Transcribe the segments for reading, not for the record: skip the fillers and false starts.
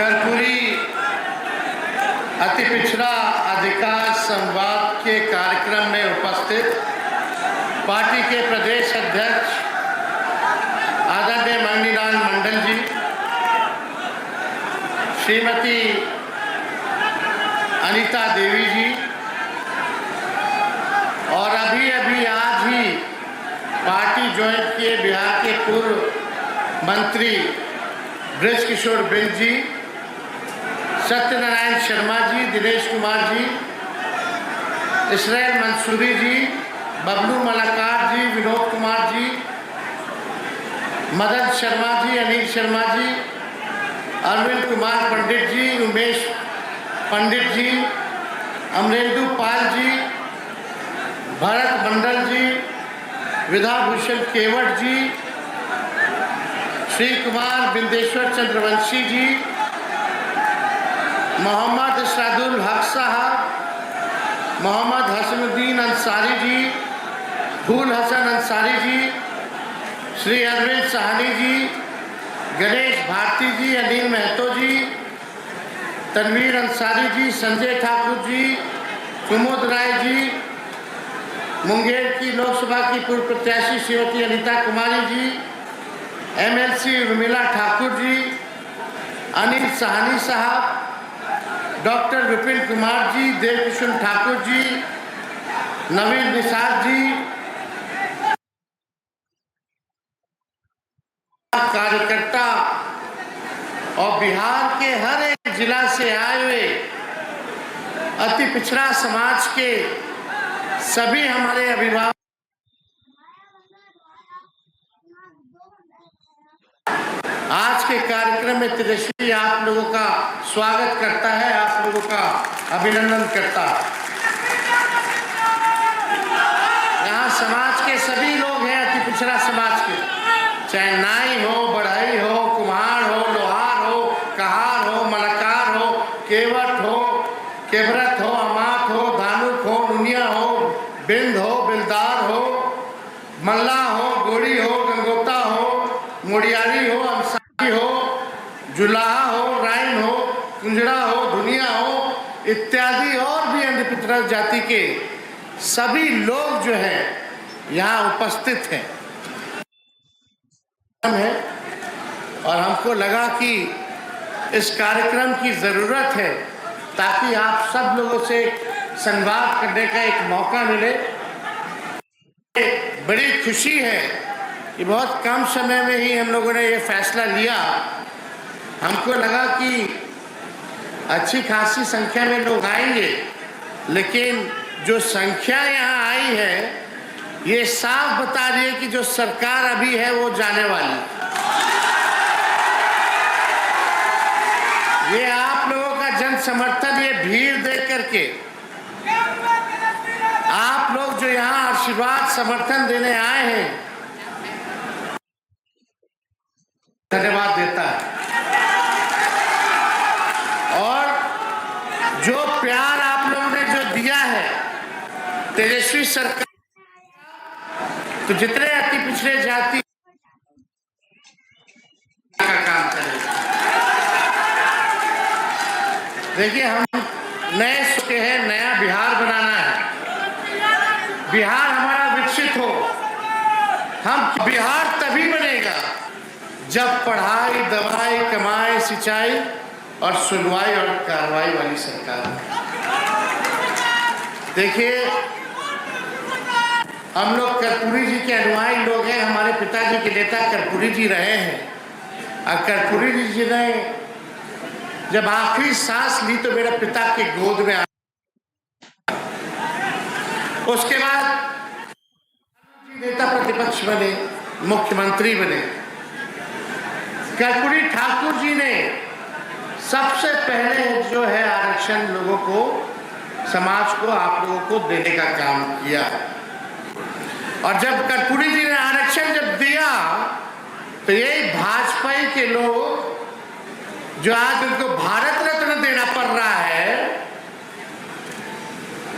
कर्पूरी अति पिछड़ा अधिकार संवाद के कार्यक्रम में उपस्थित पार्टी के प्रदेश अध्यक्ष आदरणीय मणिलाल मंडल जी, श्रीमती अनीता देवी जी और अभी आज ही पार्टी ज्वाइन किए बिहार के पूर्व मंत्री ब्रज किशोर बिंद जी, सत्यनारायण शर्मा जी, दिनेश कुमार जी, इसराइल मंसूरी जी, बबलू मलाकार जी, विनोद कुमार जी, मदन शर्मा जी, अनिल शर्मा जी, अरविंद कुमार पंडित जी, उमेश पंडित जी, अमरेंदु पाल जी, भरत मंडल जी, विधाभूषण केवट जी, श्री कुमार बिंदेश्वर चंद्रवंशी जी, मोहम्मद इशरादुल हक साहब, मोहम्मद हसनुद्दीन अंसारी जी, फूल हसन अंसारी जी, श्री अरविंद साहनी जी, गणेश भारती जी, अनिल महतो जी, तनवीर अंसारी जी, संजय ठाकुर जी, कुमुद राय जी, मुंगेर की लोकसभा की पूर्व प्रत्याशी श्रीमती अनीता कुमारी जी, एमएलसी उर्मिला ठाकुर जी, अनिल साहनी साहब, डॉक्टर विपिन कुमार जी, देवकिशन ठाकुर जी, नवीन निसार जी, कार्यकर्ता और बिहार के हर एक जिला से आए हुए अति पिछड़ा समाज के सभी हमारे अभिभावक आज के कार्यक्रम में तेजस्वी आप लोगों का स्वागत करता है, आप लोगों का अभिनंदन करता है। यहाँ समाज के सभी लोग हैं, अति पिछड़ा समाज के, चाहे नाई हो, बढ़ई हो, कुम्हार हो, लोहार हो, कहार हो, मलकार हो, केवट हो, केवरत हो, अमात हो, धानुक हो, नुनिया हो, बिंद हो, बिलदार हो, मल्ला हो, गोड़ी हो, गंगोता हो, मुड़ियारी हो, अमसारी हो, जुलाहा हो, राइन हो, कुंजड़ा हो, दुनिया हो इत्यादि और भी अन्य पिछड़ा जाति के सभी लोग जो हैं यहाँ उपस्थित हैं और हमको लगा कि इस कार्यक्रम की ज़रूरत है ताकि आप सब लोगों से संवाद करने का एक मौका मिले। बड़ी खुशी है कि बहुत कम समय में ही हम लोगों ने ये फैसला लिया। हमको लगा कि अच्छी खासी संख्या में लोग आएंगे, लेकिन जो संख्या यहाँ आई है ये साफ बता रही है कि जो सरकार अभी है वो जाने वाली। ये आप लोगों का जन समर्थन, ये भीड़ देख करके आप लोग जो यहाँ आशीर्वाद समर्थन देने आए हैं, धन्यवाद देता है। और जो प्यार आप लोगों ने जो दिया है तेजस्वी सरकार, तो जितने अति पिछड़े जाति का काम करेगा। देखिए, हम नए सोचे हैं, नया बिहार बनाना है, बिहार हमारा विकसित हो। हम बिहार तभी बनेगा जब पढ़ाई, दवाई, कमाई, सिंचाई और सुनवाई और कार्रवाई वाली सरकार। देखिए, हम लोग कर्पूरी जी के अनुयायी लोग हैं, हमारे पिताजी के नेता कर्पूरी जी रहे हैं और कर्पूरी जी ने जब आखिरी सांस ली तो मेरे पिता के गोद में आ, उसके बाद नेता प्रतिपक्ष बने, मुख्यमंत्री बने। कर्पूरी ठाकुर जी ने सबसे पहले जो है आरक्षण लोगों को, समाज को, आप लोगों को देने का काम किया। और जब कर्पूरी जी ने आरक्षण जब दिया तो यही भाजपा के लोग जो आज उनको भारत रत्न देना पड़ रहा है,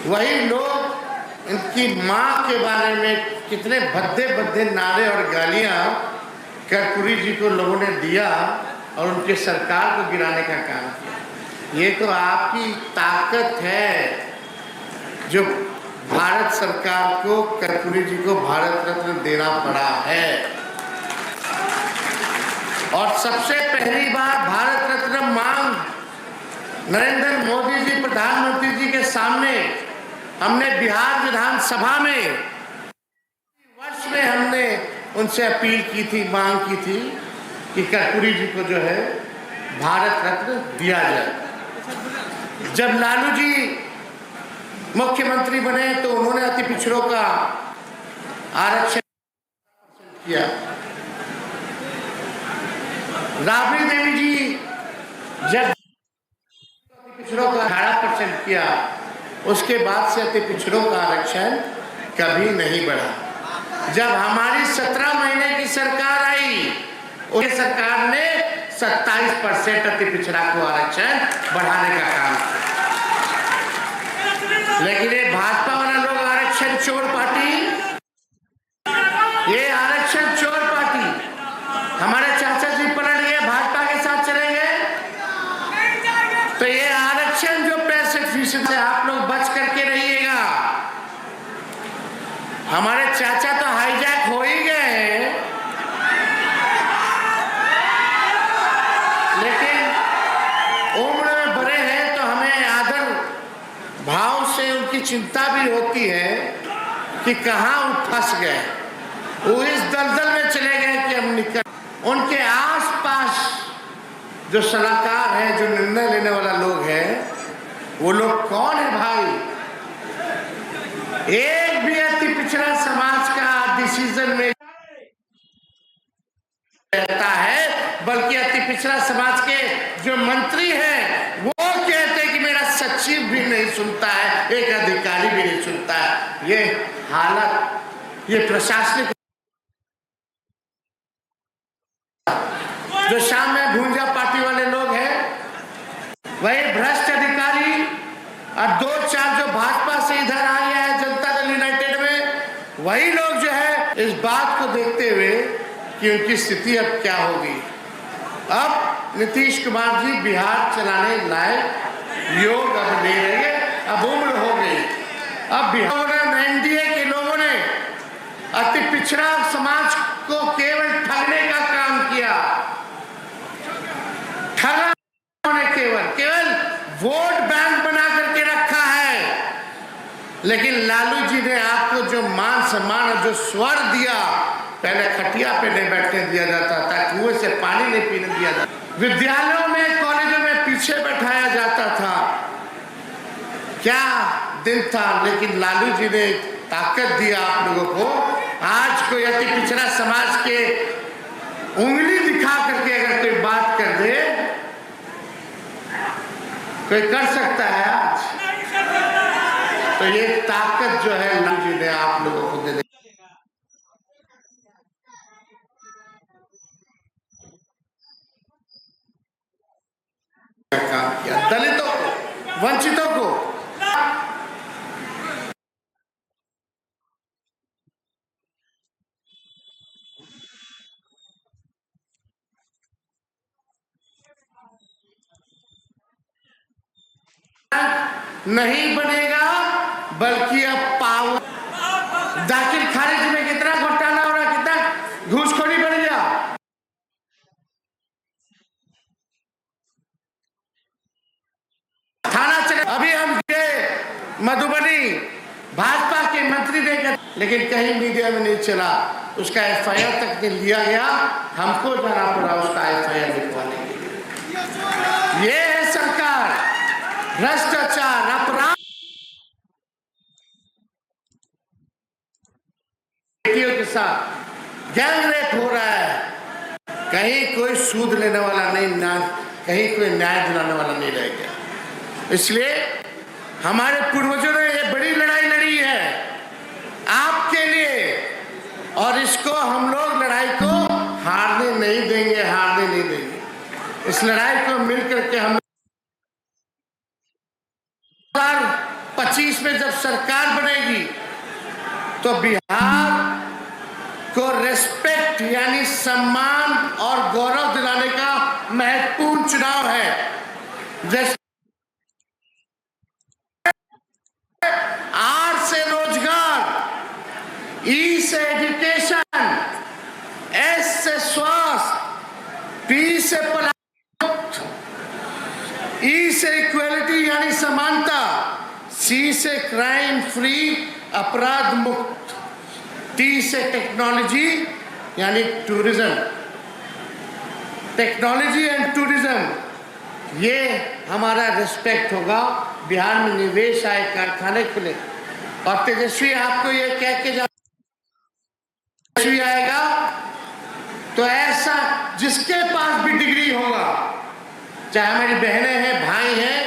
वही लोग इनकी माँ के बारे में कितने भद्दे भद्दे नारे और गालियां कर्पूरी जी को लोगों ने दिया और उनके सरकार को गिराने का काम किया। ये तो आपकी ताकत है जो भारत सरकार को, कर्पूरी जी को भारत रत्न देना पड़ा है। और सबसे पहली बार भारत रत्न मांग नरेंद्र मोदी जी प्रधानमंत्री जी के सामने हमने बिहार विधानसभा में वर्ष में हमने उनसे अपील की थी, मांग की थी कि कर्पूरी जी को जो है भारत रत्न दिया जाए। जब लालू जी मुख्यमंत्री बने तो उन्होंने अति पिछड़ों का आरक्षण किया। राबड़ी देवी जी जब अति पिछड़ों का 18% किया, उसके बाद से अति पिछड़ों का आरक्षण कभी नहीं बढ़ा। जब हमारी 17 महीने की सरकार आई, उस सरकार ने 27% अति पिछड़ा को आरक्षण बढ़ाने का काम किया। लेकिन ये भाजपा वाला लोग आरक्षण चोर पार्टी, ये आरक्षण चोर पार्टी, हमारे चाचा जी पलट गए, भाजपा के साथ चले गए, तो ये आरक्षण जो 65% से आप लोग बच करके रहिएगा। हमारे चाचा तो हाईजैक हो ही गए हैं, लेकिन उम्र में बड़े हैं तो हमें आदर भाव से उनकी चिंता भी होती है कि कहाँ वो फंस गए, वो इस दलदल में चले गए कि हम निकल। उनके आसपास जो सलाहकार है, जो निर्णय लेने वाला लोग है, वो लोग कौन है भाई? एक भी अति पिछड़ा समाज का डिसीजन में रहता है, बल्कि अति पिछड़ा समाज के जो मंत्री हैं वो कहते हैं कि मेरा सचिव भी नहीं सुनता है, एक अधिकारी भी नहीं सुनता है। ये हालत, ये प्रशासनिक जो शाम में भूंजा पार्टी वाले लोग हैं, वही भ्रष्ट अधिकारी और 2-4 जो भाजपा से इधर आ गया है जनता दल यूनाइटेड में, वही लोग जो है इस बात को देखते हुए कि उनकी स्थिति अब क्या होगी। अब नीतीश कुमार जी बिहार चलाने लायक योग अब नहीं रहे, अब उम्र हो गई। अब बिहार एनडीए के लोगों ने अति पिछड़ा समाज को केवल ठगने का काम किया। ठगा ने केवल वोट बैंक बना करके रखा है, लेकिन लालू जी ने आपको जो मान सम्मान और जो स्वर दिया, पहले खटिया पे नहीं बैठने दिया जाता था, कुएं से पानी नहीं पीने दिया जाता, विद्यालयों में कॉलेजों में पीछे बैठाया जाता था, क्या दिन था। लेकिन लालू जी ने ताकत दिया आप लोगों को। आज कोई अति पिछड़ा समाज के उंगली दिखा करके अगर कोई बात कर दे, कोई कर सकता है आज? तो ये ताकत जो है लालू जी ने आप लोगों को दे दी। काम किया दलितों को, वंचितों को। नहीं बनेगा, बल्कि अब पावर दाखिल खारिज में कितना घोटाला हो रहा, कितना घूसखोरी बढ़ गया। थाना चले, अभी हम गए मधुबनी, भाजपा के मंत्री ने, लेकिन कहीं मीडिया में नहीं चला, उसका एफआईआर तक नहीं लिया गया, हमको जाना पड़ा उसका एफआईआर लिखवाने के लिए। ये है सरकार, भ्रष्टाचार, अपराध, बेटियों के साथ गैंग रेप हो रहा है, कहीं कोई सूद लेने वाला नहीं, ना कहीं कोई न्याय दिलाने वाला नहीं रह गया। इसलिए हमारे पूर्वजों ने ये बड़ी लड़ाई लड़ी है आपके लिए, और इसको हम लोग लड़ाई को हारने नहीं देंगे, हारने नहीं देंगे। इस लड़ाई को मिलकर के हम 2025 में जब सरकार बनेगी तो बिहार को रेस्पेक्ट यानी सम्मान और गौरव दिलाने का महत्व जैसे आर से रोजगार, ई से एजुकेशन, एस से स्वास्थ्य, पी से पलायन, ई से इक्वलिटी यानी समानता, सी से क्राइम फ्री अपराध मुक्त, टी से टेक्नोलॉजी यानी टूरिज्म, टेक्नोलॉजी एंड टूरिज्म, ये हमारा रिस्पेक्ट होगा। बिहार में निवेश आए, कारखाने खुले। और तेजस्वी आपको ये कह के तेजस्वी आएगा तो ऐसा जिसके पास भी डिग्री होगा, चाहे हमारी बहनें हैं, भाई हैं,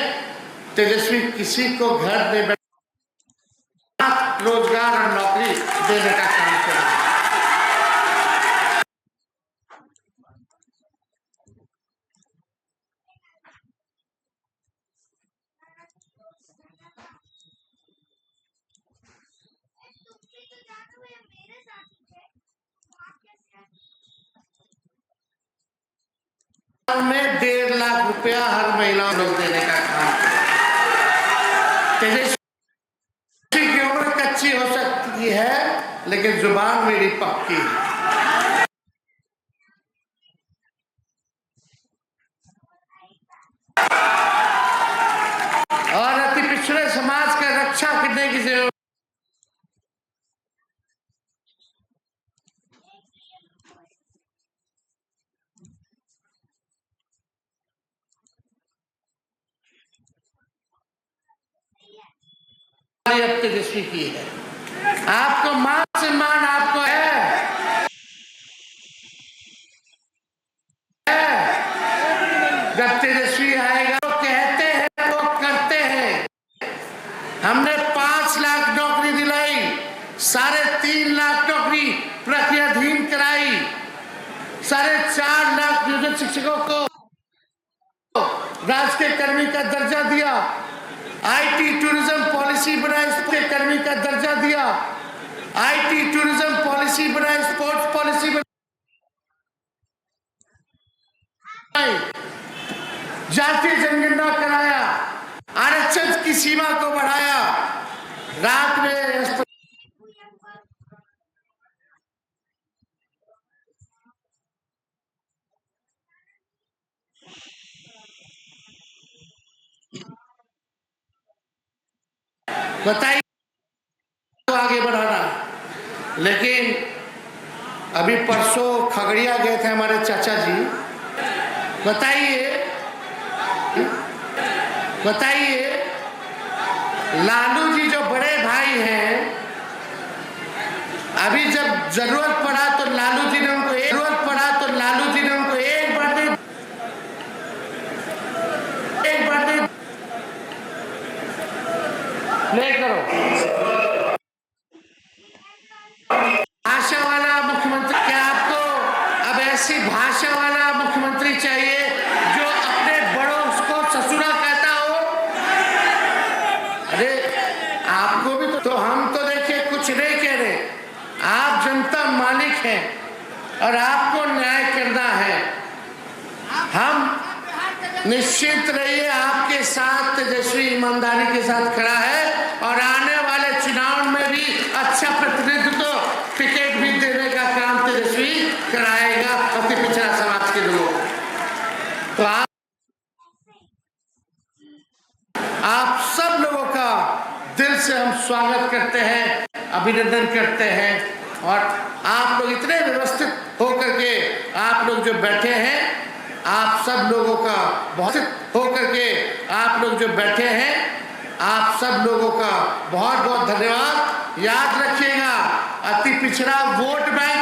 तेजस्वी किसी को घर दे रोजगार और नौकरी देने का काम करेगा। में 1.5 लाख रुपया हर महिला को देने का काम करेगा। तेजस्वी की उम्र कच्ची हो सकती है लेकिन जुबान मेरी पक्की है। और अति पिछड़े समाज का रक्षा करने की जरूरत। अब तेजस्वी की है, आपको मान सम्मान आपको है। जब तेजस्वी आएगा तो कहते हैं वो करते हैं। हमने 5 लाख नौकरी दिलाई, 3.5 लाख नौकरी प्रक्रियाधीन कराई, 4.5 लाख नियोजित शिक्षकों को राजकीय कर्मी का दर्जा दिया, आईटी टूरिज्म पॉलिसी बनाई, इसके कर्मी का दर्जा दिया, आईटी टूरिज्म पॉलिसी बनाई, स्पोर्ट्स पॉलिसी बनाई, जातीय जनगणना कराया, आरक्षण की सीमा को बढ़ाया, रात में बताइए आगे बढ़ाना। लेकिन अभी परसों खगड़िया गए थे हमारे चाचा जी, बताइए लालू जी जो बड़े भाई हैं, अभी जब जरूरत पड़ा तो लालू जी ने उनको एक बार ले करो। भाषा वाला मुख्यमंत्री, क्या आपको अब ऐसी भाषा वाला मुख्यमंत्री चाहिए जो अपने बड़ों को ससुरा कहता हो? अरे आपको भी तो हम तो देखिए कुछ नहीं कह रहे, आप जनता मालिक हैं और आपको न्याय करना है। हम निश्चित रहिए, आपके साथ तेजस्वी ईमानदारी के साथ खड़ा है और आने वाले चुनाव में भी अच्छा प्रतिनिधित्व टिकट भी देने का काम तेजस्वी कराएगा अति पिछड़ा समाज के लोगों को। तो आप सब लोगों का दिल से हम स्वागत करते हैं, अभिनंदन करते हैं। और आप लोग इतने व्यवस्थित होकर के आप लोग जो बैठे हैं, आप सब लोगों का बहुत होकर के आप लोग जो बैठे हैं, आप सब लोगों का बहुत बहुत धन्यवाद। याद रखिएगा, अति पिछड़ा वोट बैंक